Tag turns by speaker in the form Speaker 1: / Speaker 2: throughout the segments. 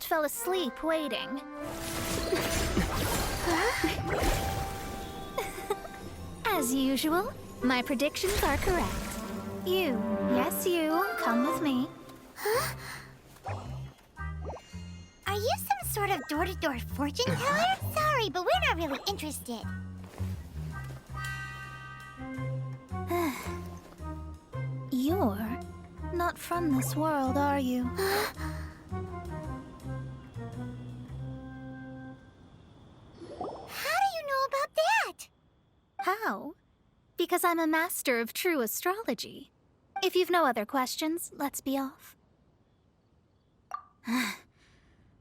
Speaker 1: almost fell asleep waiting. As usual, my predictions are correct. You, yes you, come with me.
Speaker 2: Huh? Are you some sort of door-to-door fortune teller? Sorry, but we're not really interested.
Speaker 1: You're not from this world, are you?
Speaker 2: How do you know about that?
Speaker 1: How? Because I'm a master of true astrology. If you've no other questions, let's be off.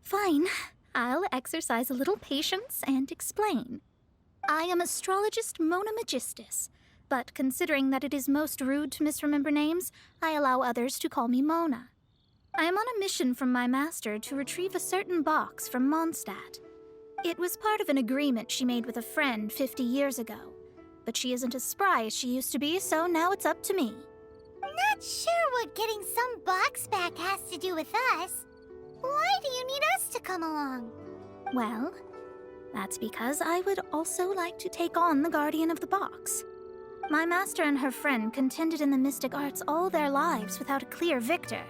Speaker 1: Fine. I'll exercise a little patience and explain. I am Astrologist Mona Magistus, but considering that it is most rude to misremember names, I allow others to call me Mona. I am on a mission from my master to retrieve a certain box from Mondstadt. It was part of an agreement she made with a friend 50 years ago, but she isn't as spry as she used to be, so now it's up to me.
Speaker 2: Not sure what getting some box back has to do with us. Why do you need us to come along?
Speaker 1: Well, that's because I would also like to take on the guardian of the box. My master and her friend contended in the mystic arts all their lives without a clear victor.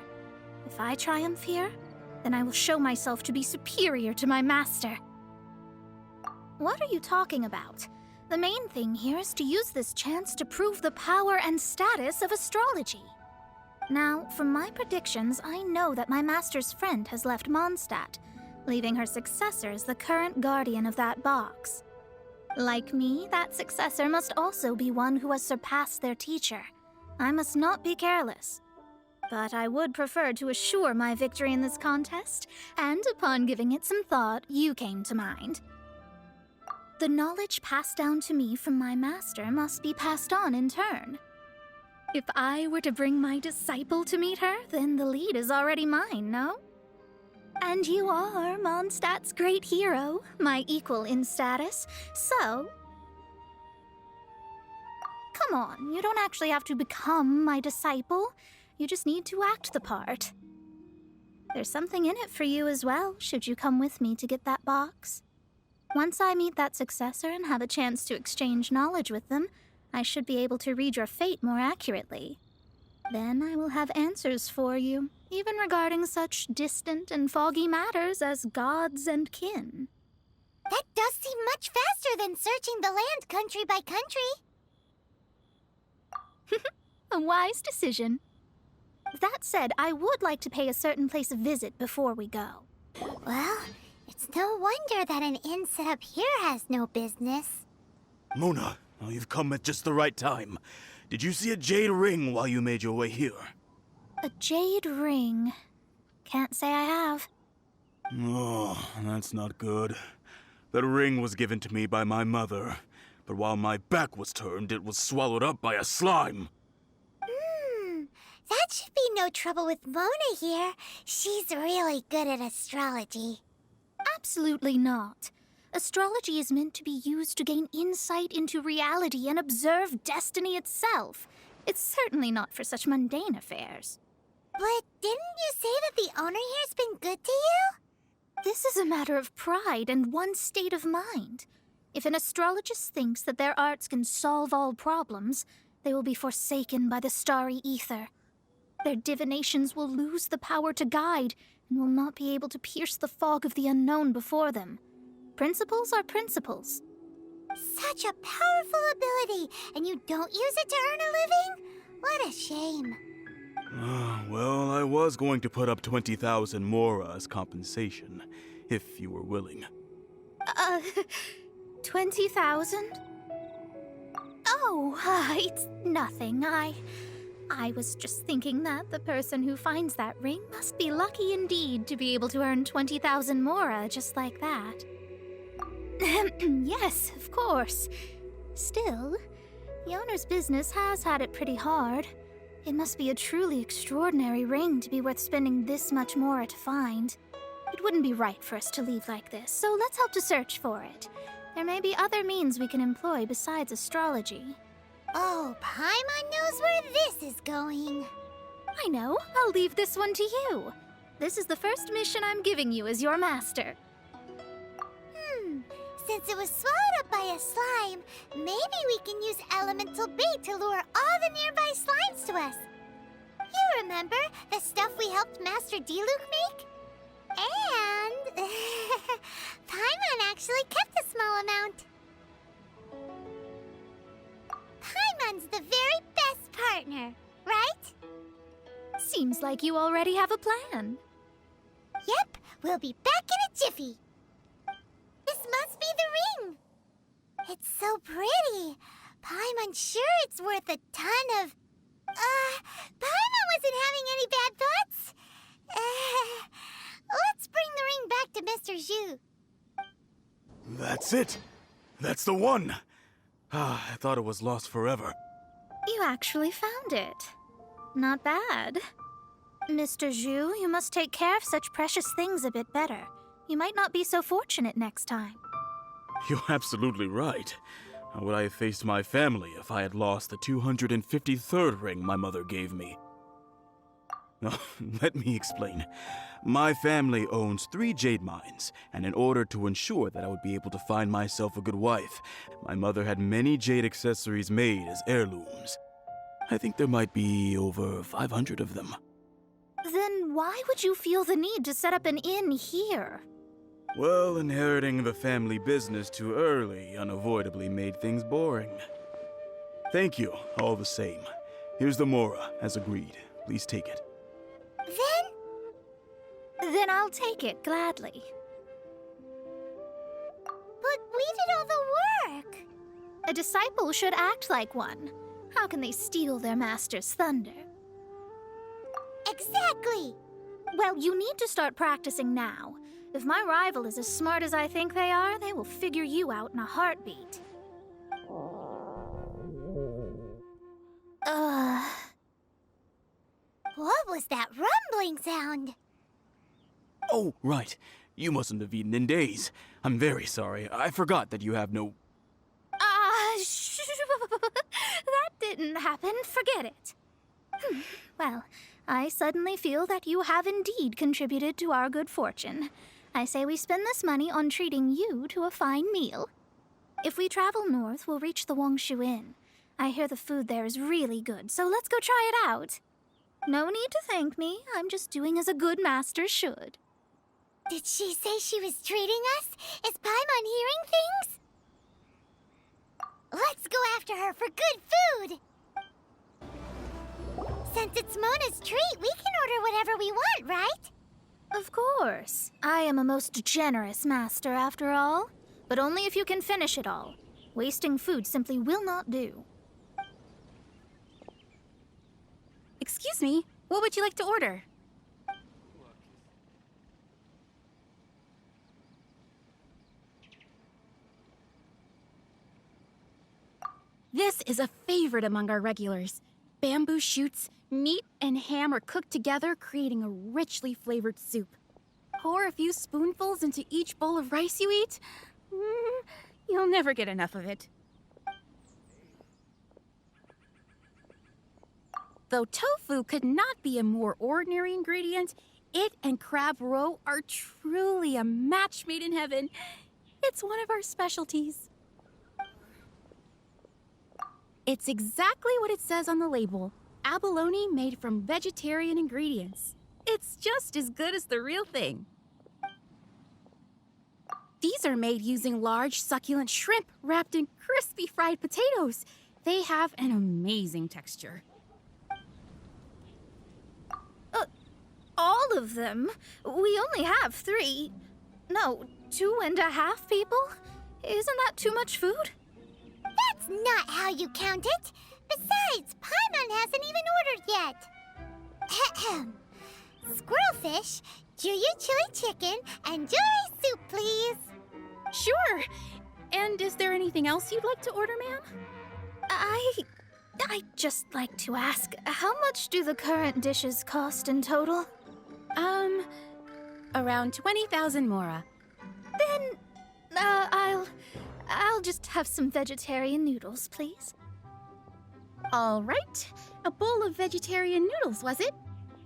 Speaker 1: If I triumph here, then I will show myself to be superior to my master. What are you talking about? The main thing here is to use this chance to prove the power and status of astrology. Now, from my predictions, I know that my master's friend has left Mondstadt, leaving her successor as the current guardian of that box. Like me, that successor must also be one who has surpassed their teacher. I must not be careless. But I would prefer to assure my victory in this contest, and upon giving it some thought, you came to mind. The knowledge passed down to me from my master must be passed on in turn. If I were to bring my disciple to meet her, then the lead is already mine, no? And you are Mondstadt's great hero, my equal in status, so... Come on, you don't actually have to become my disciple. You just need to act the part. There's something in it for you as well, should you come with me to get that box. Once I meet that successor and have a chance to exchange knowledge with them, I should be able to read your fate more accurately. Then I will have answers for you, even regarding such distant and foggy matters as gods and kin.
Speaker 2: That does seem much faster than searching the land country by country.
Speaker 1: A wise decision. That said, I would like to pay a certain place a visit before we go.
Speaker 2: Well, it's no wonder that an inn set up here has no business.
Speaker 3: Mona, oh, you've come at just the right time. Did you see a jade ring while you made your way here?
Speaker 1: A jade ring? Can't say I have.
Speaker 3: Oh, that's not good. That ring was given to me by my mother, but while my back was turned, it was swallowed up by a slime.
Speaker 2: That should be no trouble with Mona here. She's really good at astrology.
Speaker 1: Absolutely not. Astrology is meant to be used to gain insight into reality and observe destiny itself. It's certainly not for such mundane affairs.
Speaker 2: But didn't you say that the owner here's been good to you?
Speaker 1: This is a matter of pride and one's state of mind. If an astrologist thinks that their arts can solve all problems, they will be forsaken by the starry ether. Their divinations will lose the power to guide and will not be able to pierce the fog of the unknown before them. Principles are principles.
Speaker 2: Such a powerful ability, and you don't use it to earn a living? What a shame.
Speaker 3: Well, I was going to put up 20,000 mora as compensation, if you were willing.
Speaker 1: 20,000? Oh, it's nothing. I was just thinking that the person who finds that ring must be lucky indeed to be able to earn 20,000 mora just like that. Yes, of course. Still, the owner's business has had it pretty hard. It must be a truly extraordinary ring to be worth spending this much mora to find. It wouldn't be right for us to leave like this, so let's help to search for it. There may be other means we can employ besides astrology.
Speaker 2: Oh, Paimon knows where this is going.
Speaker 1: I know. I'll leave this one to you. This is the first mission I'm giving you as your master.
Speaker 2: Since it was swallowed up by a slime, maybe we can use elemental bait to lure all the nearby slimes to us. You remember the stuff we helped Master Diluc make? And Paimon actually kept a small amount. Paimon's the very best partner, right?
Speaker 1: Seems like you already have a plan.
Speaker 2: Yep, we'll be back in a jiffy. This must be the ring. It's so pretty. Paimon's sure it's worth a ton of... Paimon wasn't having any bad thoughts. Let's bring the ring back to Mr. Zhu.
Speaker 3: That's it. That's the one. I thought it was lost forever.
Speaker 1: You actually found it. Not bad. Mr. Zhu, you must take care of such precious things a bit better. You might not be so fortunate next time.
Speaker 3: You're absolutely right. How would I have faced my family if I had lost the 253rd ring my mother gave me? No, let me explain. My family owns 3 jade mines, and in order to ensure that I would be able to find myself a good wife, my mother had many jade accessories made as heirlooms. I think there might be over 500 of them.
Speaker 1: Then why would you feel the need to set up an inn here?
Speaker 3: Well, inheriting the family business too early unavoidably made things boring. Thank you, all the same. Here's the Mora, as agreed. Please take it.
Speaker 1: Then I'll take it gladly.
Speaker 2: But we did all the work.
Speaker 1: A disciple should act like one. How can they steal their master's thunder?
Speaker 2: Exactly.
Speaker 1: Well, you need to start practicing now. If my rival is as smart as I think they are, they will figure you out in a heartbeat.
Speaker 2: What was that rumbling sound?
Speaker 3: Oh, right. You mustn't have eaten in days. I'm very sorry. I forgot that you have no...
Speaker 1: That didn't happen. Forget it. Well, I suddenly feel that you have indeed contributed to our good fortune. I say we spend this money on treating you to a fine meal. If we travel north, we'll reach the Wongshu Inn. I hear the food there is really good, so let's go try it out. No need to thank me. I'm just doing as a good master should.
Speaker 2: Did she say she was treating us? Is Paimon hearing things? Let's go after her for good food! Since it's Mona's treat, we can order whatever we want, right?
Speaker 1: Of course. I am a most generous master, after all. But only if you can finish it all. Wasting food simply will not do.
Speaker 4: Excuse me, what would you like to order? This is a favorite among our regulars. Bamboo shoots, meat, and ham are cooked together, creating a richly flavored soup. Pour a few spoonfuls into each bowl of rice you eat. You'll never get enough of it. Though tofu could not be a more ordinary ingredient, it and crab roe are truly a match made in heaven. It's one of our specialties. It's exactly what it says on the label. Abalone made from vegetarian ingredients. It's just as good as the real thing. These are made using large, succulent shrimp wrapped in crispy fried potatoes. They have an amazing texture.
Speaker 1: All of them? We only have 3. No, 2.5 people? Isn't that too much food?
Speaker 2: That's not how you count it. Besides, Paimon hasn't even ordered yet. Squirrelfish, Juyu chili chicken, and jewelry soup, please.
Speaker 4: Sure. And is there anything else you'd like to order, ma'am?
Speaker 1: I'd just like to ask, how much do the current dishes cost in total?
Speaker 4: Around 20,000 mora.
Speaker 1: Then, I'll just have some vegetarian noodles, please.
Speaker 4: All right. A bowl of vegetarian noodles, was it?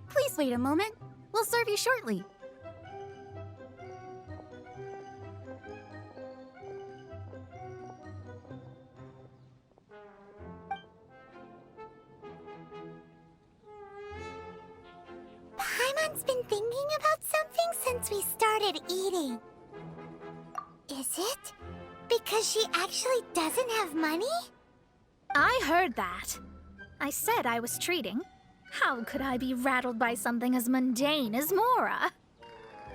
Speaker 4: Please wait a moment. We'll serve you shortly.
Speaker 2: Paimon's been thinking about something since we started eating. Is it because she actually doesn't have money?
Speaker 1: I heard that. I said I was treating. How could I be rattled by something as mundane as Mora?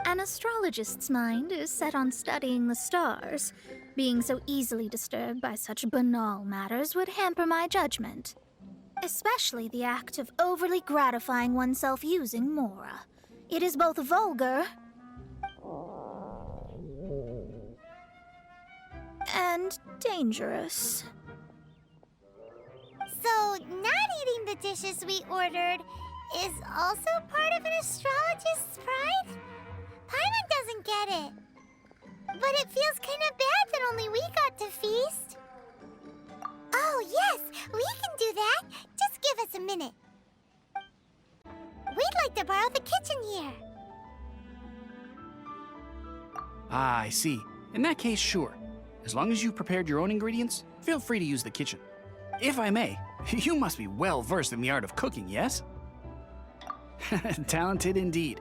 Speaker 1: An astrologist's mind is set on studying the stars. Being so easily disturbed by such banal matters would hamper my judgment. Especially the act of overly gratifying oneself using Mora. It is both vulgar and dangerous.
Speaker 2: So, not eating the dishes we ordered is also part of an astrologist's pride? Paimon doesn't get it. But it feels kind of bad that only we got to feast. Oh, yes, we can do that. Just give us a minute. We'd like to borrow the kitchen here.
Speaker 5: Ah, I see. In that case, sure. As long as you've prepared your own ingredients, feel free to use the kitchen. If I may, you must be well versed in the art of cooking, yes? Talented indeed.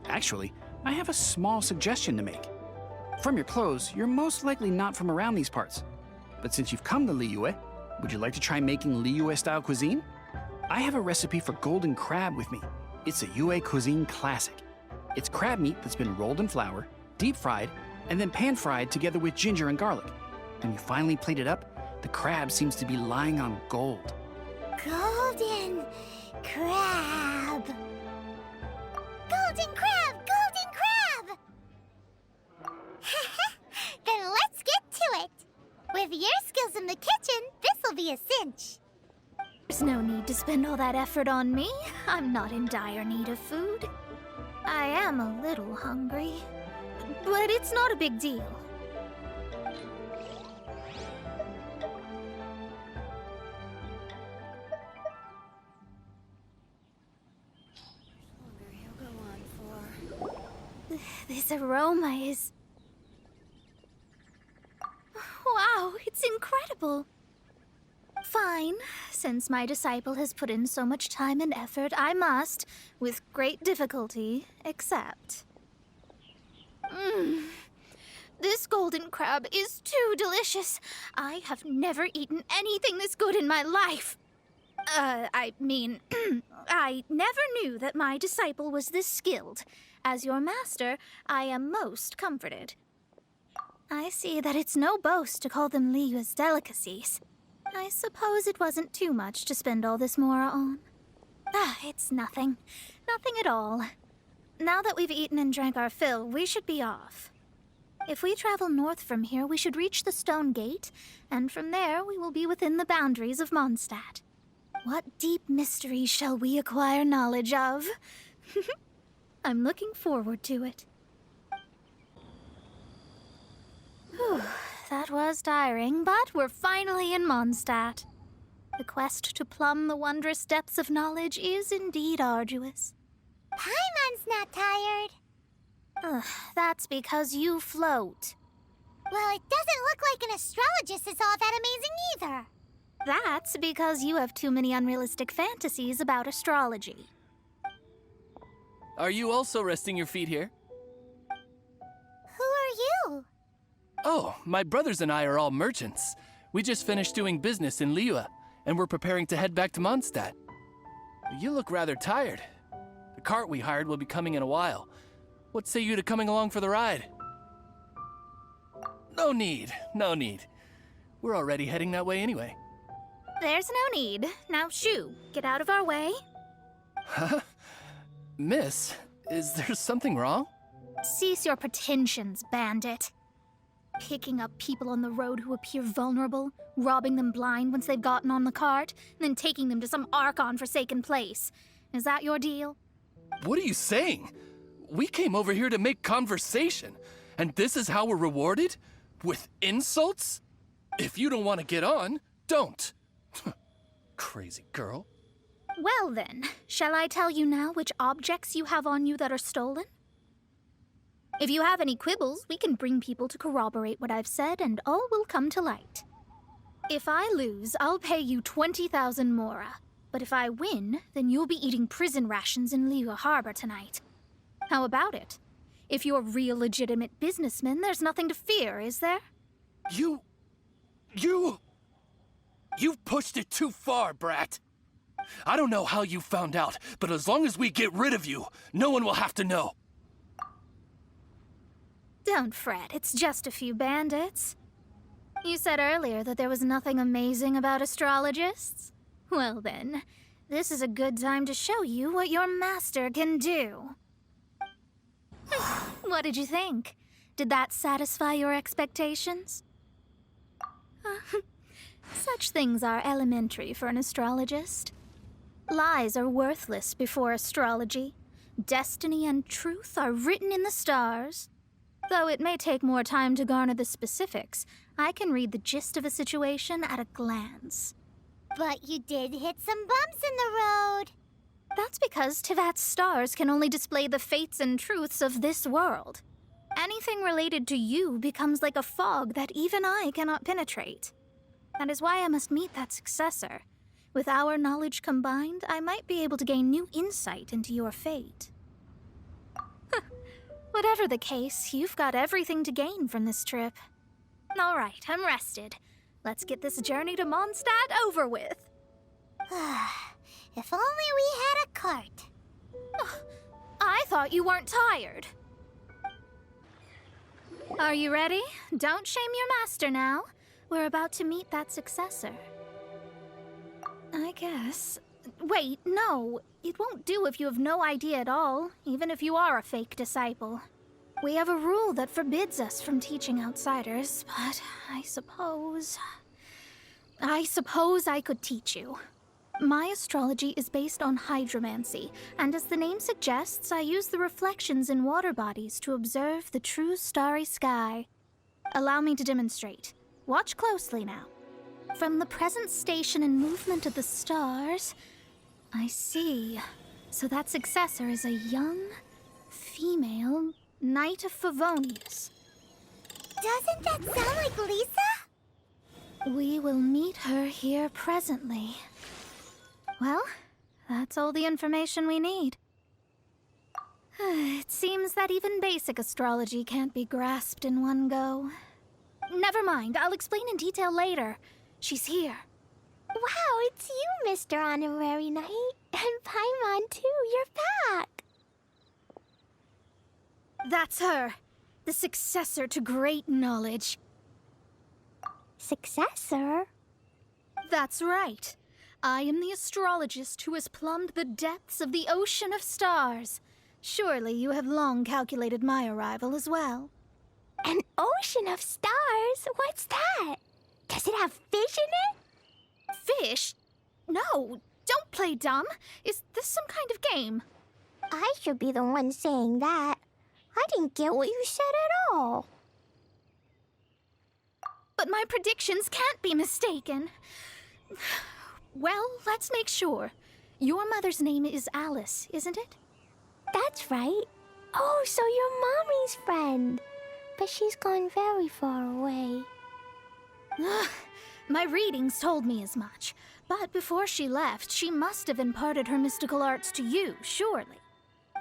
Speaker 5: Actually, I have a small suggestion to make. From your clothes, you're most likely not from around these parts. But since you've come to Liyue, would you like to try making Liyue-style cuisine? I have a recipe for golden crab with me. It's a Yue cuisine classic. It's crab meat that's been rolled in flour, deep fried, and then pan-fried together with ginger and garlic. When you finally plate it up, the crab seems to be lying on gold.
Speaker 2: Golden crab. Golden crab! Golden crab! Then let's get to it. With your skills in the kitchen, this'll be a cinch.
Speaker 1: There's no need to spend all that effort on me. I'm not in dire need of food. I am a little hungry, but it's not a big deal. This aroma is... Wow, it's incredible. Fine. Since my disciple has put in so much time and effort, I must, with great difficulty, accept. This golden crab is too delicious. I have never eaten anything this good in my life. I never knew that my disciple was this skilled. As your master, I am most comforted. I see that it's no boast to call them Liyue's delicacies. I suppose it wasn't too much to spend all this Mora on. It's nothing. Nothing at all. Now that we've eaten and drank our fill, we should be off. If we travel north from here, we should reach the Stone Gate, and from there we will be within the boundaries of Mondstadt. What deep mysteries shall we acquire knowledge of? I'm looking forward to it. Whew, that was tiring, but we're finally in Mondstadt. The quest to plumb the wondrous depths of knowledge is indeed arduous.
Speaker 2: Paimon's not tired.
Speaker 1: That's because you float.
Speaker 2: Well, it doesn't look like an astrologist is all that amazing either.
Speaker 1: That's because you have too many unrealistic fantasies about astrology.
Speaker 6: Are you also resting your feet here?
Speaker 2: Who are you?
Speaker 6: Oh, my brothers and I are all merchants. We just finished doing business in Liyue, and we're preparing to head back to Mondstadt. You look rather tired. The cart we hired will be coming in a while. What say you to coming along for the ride? No need, no need. We're already heading that way anyway.
Speaker 1: There's no need. Now shoo, get out of our way.
Speaker 6: Huh? Miss, is there something wrong?
Speaker 1: Cease your pretensions, bandit. Picking up people on the road who appear vulnerable, robbing them blind once they've gotten on the cart, and then taking them to some Archon-forsaken place. Is that your deal?
Speaker 6: What are you saying? We came over here to make conversation, and this is how we're rewarded? With insults? If you don't want to get on, don't. Crazy girl.
Speaker 1: Well then, shall I tell you now which objects you have on you that are stolen? If you have any quibbles, we can bring people to corroborate what I've said, and all will come to light. If I lose, I'll pay you 20,000 mora. But if I win, then you'll be eating prison rations in Liyue Harbor tonight. How about it? If you're real legitimate businessmen, there's nothing to fear, is there?
Speaker 6: You've pushed it too far, brat. I don't know how you found out, but as long as we get rid of you, no one will have to know.
Speaker 1: Don't fret, it's just a few bandits. You said earlier that there was nothing amazing about astrologists? Well then, this is a good time to show you what your master can do. What did you think? Did that satisfy your expectations? Such things are elementary for an astrologist. Lies are worthless before astrology. Destiny and truth are written in the stars. Though it may take more time to garner the specifics, I can read the gist of a situation at a glance.
Speaker 2: But you did hit some bumps in the road.
Speaker 1: That's because Tivat's stars can only display the fates and truths of this world. Anything related to you becomes like a fog that even I cannot penetrate. That is why I must meet that successor. With our knowledge combined, I might be able to gain new insight into your fate. Whatever the case, you've got everything to gain from this trip. All right, I'm rested. Let's get this journey to Mondstadt over with.
Speaker 2: If only we had a cart.
Speaker 1: I thought you weren't tired. Are you ready? Don't shame your master now. We're about to meet that successor. I guess. Wait, no. It won't do if you have no idea at all, even if you are a fake disciple. We have a rule that forbids us from teaching outsiders, but I suppose I could teach you. My astrology is based on hydromancy, and as the name suggests, I use the reflections in water bodies to observe the true starry sky. Allow me to demonstrate. Watch closely now. From the present station and movement of the stars, I see. So that successor is a young, female Knight of Favonius.
Speaker 2: Doesn't that sound like Lisa?
Speaker 1: We will meet her here presently. Well, that's all the information we need. It seems that even basic astrology can't be grasped in one go. Never mind, I'll explain in detail later. She's here.
Speaker 2: Wow, it's you, Mr. Honorary Knight. And Paimon, too. You're back.
Speaker 1: That's her. The successor to great knowledge.
Speaker 2: Successor?
Speaker 1: That's right. I am the astrologist who has plumbed the depths of the ocean of stars. Surely you have long calculated my arrival as well.
Speaker 2: An ocean of stars? What's that? Does it have fish in it?
Speaker 1: Fish? No, don't play dumb. Is this some kind of game?
Speaker 2: I should be the one saying that. I didn't get what you said at all.
Speaker 1: But my predictions can't be mistaken. Well, let's make sure. Your mother's name is Alice, isn't it?
Speaker 2: That's right. Oh, so you're Mommy's friend. But she's gone very far away.
Speaker 1: My readings told me as much. But before she left, she must have imparted her mystical arts to you, surely.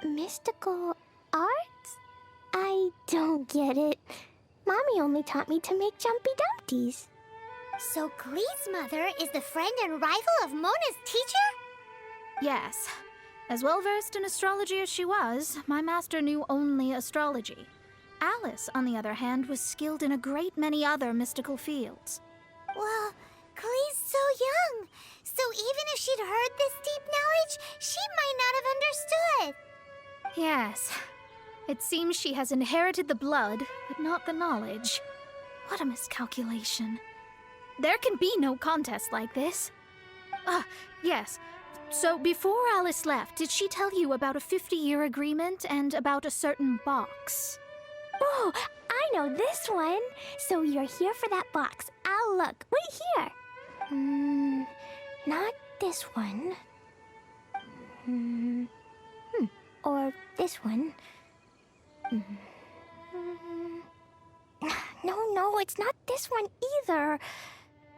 Speaker 2: Mystical arts? I don't get it. Mommy only taught me to make Jumpy Dumpties. So Glee's mother is the friend and rival of Mona's teacher?
Speaker 1: Yes. As well-versed in astrology as she was, my master knew only astrology. Alice, on the other hand, was skilled in a great many other mystical fields.
Speaker 2: Well, Glee's so young. So even if she'd heard this deep knowledge, she might not have understood.
Speaker 1: Yes. It seems she has inherited the blood, but not the knowledge. What a miscalculation. There can be no contest like this. Yes. So before Alice left, did she tell you about a 50-year agreement and about a certain box?
Speaker 2: Oh, I know this one. So you're here for that box. I'll look. Wait here. Not this one. Or this one. No, it's not this one either.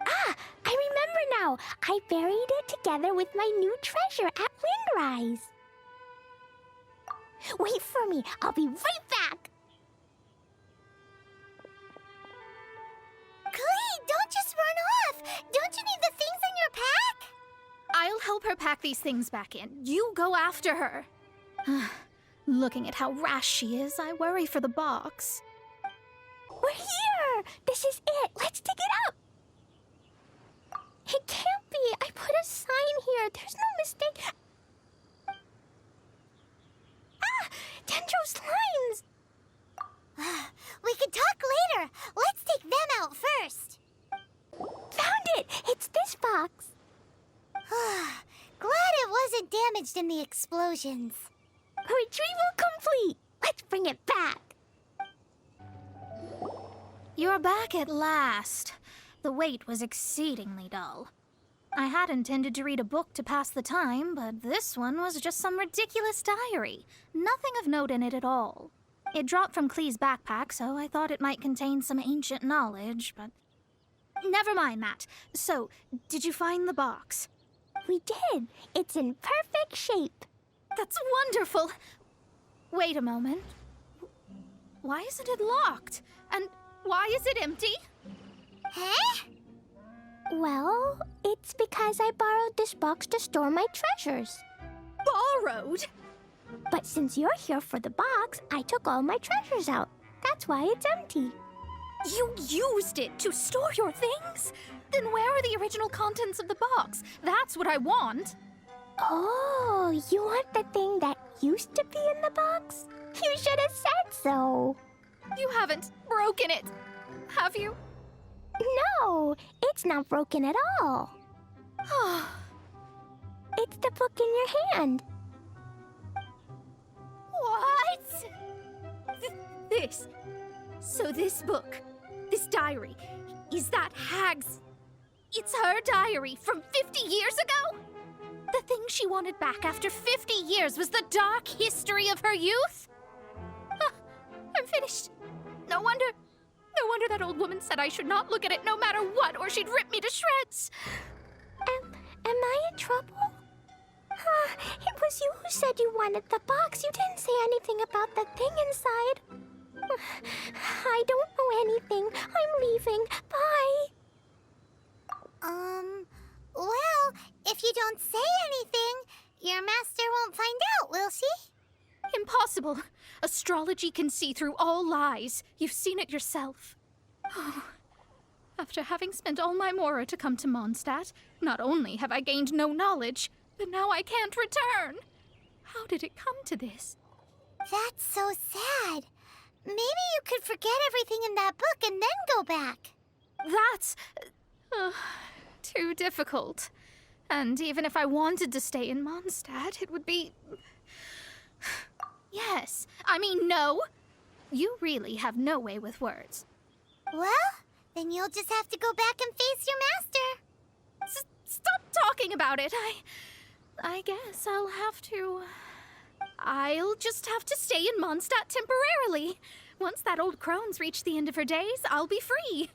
Speaker 2: Ah, I remember now. I buried it together with my new treasure at Windrise. Wait for me. I'll be right back. Klee, don't just run off. Don't you need the things in your pack?
Speaker 1: I'll help her pack these things back in. You go after her. Looking at how rash she is, I worry for the box.
Speaker 2: We're here. This is it. Let's dig it up. It can't be. I put a sign here. There's no mistake. Ah! Dendro's lines! We can talk later. Let's take them out first. Found it! It's this box. Glad it wasn't damaged in the explosions. Retrieval complete. Let's bring it back.
Speaker 1: You're back at last. The wait was exceedingly dull. I had intended to read a book to pass the time, but this one was just some ridiculous diary. Nothing of note in it at all. It dropped from Klee's backpack, so I thought it might contain some ancient knowledge, but... Never mind that. So, did you find the box?
Speaker 2: We did. It's in perfect shape.
Speaker 1: That's wonderful! Wait a moment. Why isn't it locked? And why is it empty?
Speaker 2: Huh? Well, it's because I borrowed this box to store my treasures.
Speaker 1: Borrowed?
Speaker 2: But since you're here for the box, I took all my treasures out. That's why it's empty.
Speaker 1: You used it to store your things? Then where are the original contents of the box? That's what I want.
Speaker 2: Oh, you want the thing that used to be in the box? You should have said so.
Speaker 1: You haven't broken it, have you?
Speaker 2: No, it's not broken at all. It's the book in your hand.
Speaker 1: What? This. So this book, this diary, is that Hag's... It's her diary from 50 years ago? The thing she wanted back after 50 years was the dark history of her youth? I'm finished. No wonder that old woman said I should not look at it no matter what, or she'd rip me to shreds.
Speaker 2: Am I in trouble? It was you who said you wanted the box. You didn't say anything about the thing inside. I don't know anything. I'm leaving. Bye. Well, if you don't say anything, your master won't find out, will she?
Speaker 1: Impossible. Astrology can see through all lies. You've seen it yourself. After having spent all my mora to come to Mondstadt, not only have I gained no knowledge, but now I can't return. How did it come to this?
Speaker 2: That's so sad. Maybe you could forget everything in that book and then go back.
Speaker 1: That's... too difficult. And even if I wanted to stay in Mondstadt, it would be... Yes, I mean no. You really have no way with words.
Speaker 2: Well, then you'll just have to go back and face your master.
Speaker 1: Stop talking about it. I guess I'll just have to stay in Mondstadt temporarily. Once that old crone's reached the end of her days, I'll be free.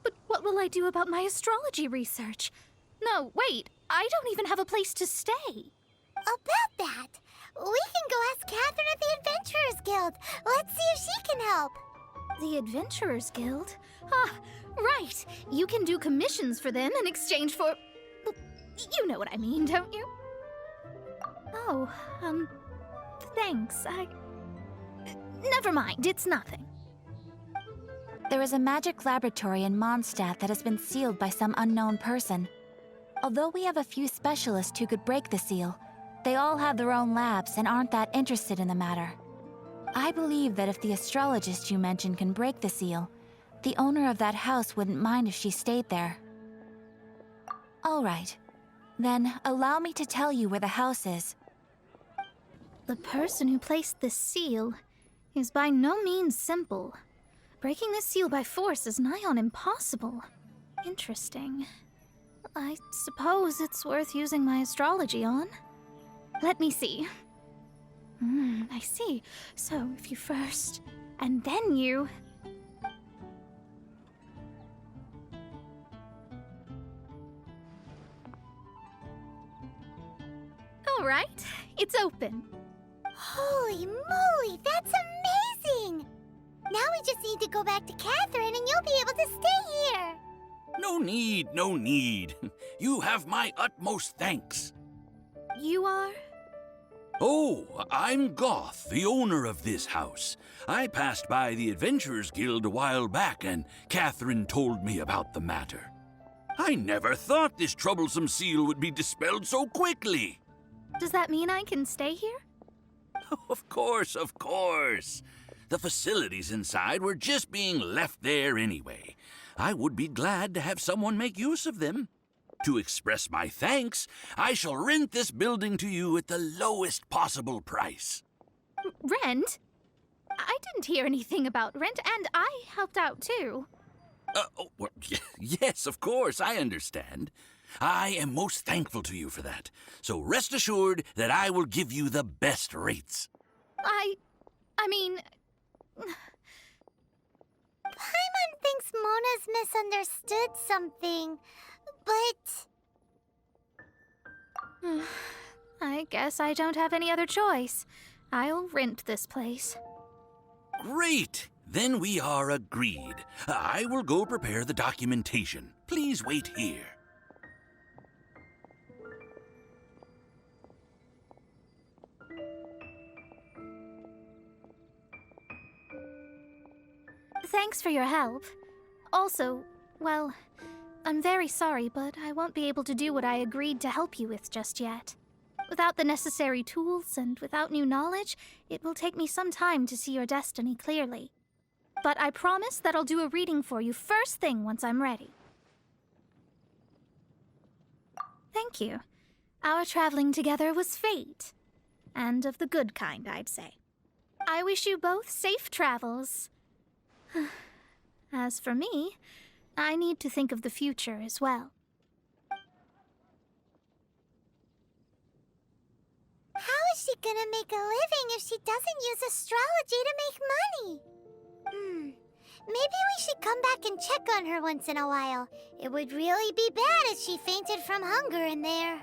Speaker 1: But what will I do about my astrology research? No, wait, I don't even have a place to stay.
Speaker 2: About that, we can go ask Catherine at the Adventurers Guild. Let's see if she can help.
Speaker 1: The Adventurers Guild? Right. You can do commissions for them in exchange for... You know what I mean, don't you? Oh, thanks. Never mind, it's nothing.
Speaker 7: There is a magic laboratory in Mondstadt that has been sealed by some unknown person. Although we have a few specialists who could break the seal, they all have their own labs and aren't that interested in the matter. I believe that if the astrologist you mentioned can break the seal, the owner of that house wouldn't mind if she stayed there. All right. Then allow me to tell you where the house is.
Speaker 1: The person who placed this seal is by no means simple. Breaking this seal by force is nigh on impossible. Interesting. I suppose it's worth using my astrology on. Let me see. I see. So, if you first, and then you... All right, it's open.
Speaker 2: Holy moly, that's amazing! Now we just need to go back to Catherine and you'll be able to stay here.
Speaker 8: No need, no need. You have my utmost thanks.
Speaker 1: You are?
Speaker 8: Oh, I'm Goth, the owner of this house. I passed by the Adventurers Guild a while back, and Catherine told me about the matter. I never thought this troublesome seal would be dispelled so quickly.
Speaker 1: Does that mean I can stay here?
Speaker 8: Of course, of course. The facilities inside were just being left there anyway. I would be glad to have someone make use of them. To express my thanks, I shall rent this building to you at the lowest possible price.
Speaker 1: Rent? I didn't hear anything about rent, and I helped out too.
Speaker 8: Yes, of course, I understand. I am most thankful to you for that. So rest assured that I will give you the best rates.
Speaker 1: I mean...
Speaker 2: Paimon thinks Mona's misunderstood something, but...
Speaker 1: I guess I don't have any other choice. I'll rent this place.
Speaker 8: Great! Then we are agreed. I will go prepare the documentation. Please wait here.
Speaker 1: Thanks for your help. Also, well, I'm very sorry, but I won't be able to do what I agreed to help you with just yet. Without the necessary tools and without new knowledge, it will take me some time to see your destiny clearly. But I promise that I'll do a reading for you first thing once I'm ready. Thank you. Our traveling together was fate. And of the good kind, I'd say. I wish you both safe travels. As for me, I need to think of the future as well.
Speaker 2: How is she gonna make a living if she doesn't use astrology to make money? Maybe we should come back and check on her once in a while. It would really be bad if she fainted from hunger in there.